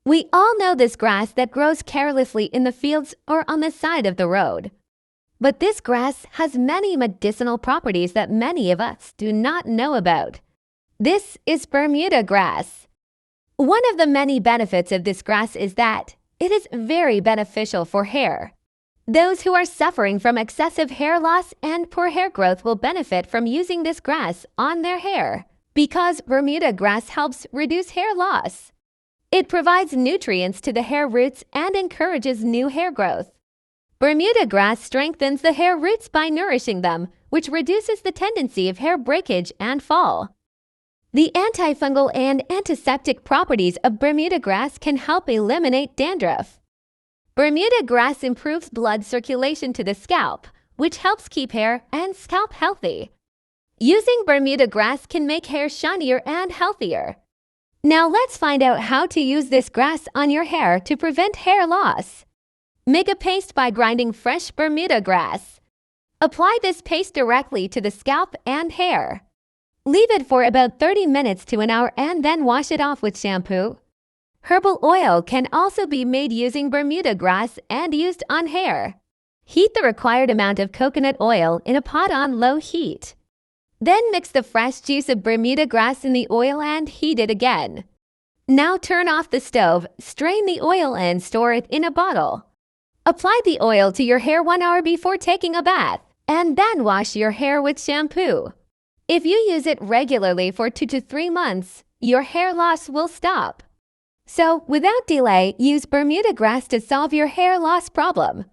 We all know this grass that grows carelessly in the fields or on the side of the road. But this grass has many medicinal properties that many of us do not know about. This is Bermuda grass. One of the many benefits of this grass is that it is very beneficial for hair. Those who are suffering from excessive hair loss and poor hair growth will benefit from using this grass on their hair because Bermuda grass helps reduce hair loss. It provides nutrients to the hair roots and encourages new hair growth. Bermuda grass strengthens the hair roots by nourishing them, which reduces the tendency of hair breakage and fall. The antifungal and antiseptic properties of Bermuda grass can help eliminate dandruff. Bermuda grass improves blood circulation to the scalp, which helps keep hair and scalp healthy. Using Bermuda grass can make hair shinier and healthier. Now let's find out how to use this grass on your hair to prevent hair loss. Make a paste by grinding fresh Bermuda grass. Apply this paste directly to the scalp and hair. Leave it for about 30 minutes to an hour and then wash it off with shampoo. Herbal oil can also be made using Bermuda grass and used on hair. Heat the required amount of coconut oil in a pot on low heat. Then mix the fresh juice of Bermuda grass in the oil and heat it again. Now turn off the stove, strain the oil and store it in a bottle. Apply the oil to your hair 1 hour before taking a bath, and then wash your hair with shampoo. If you use it regularly for 2 to 3 months, your hair loss will stop. So, without delay, use Bermuda grass to solve your hair loss problem.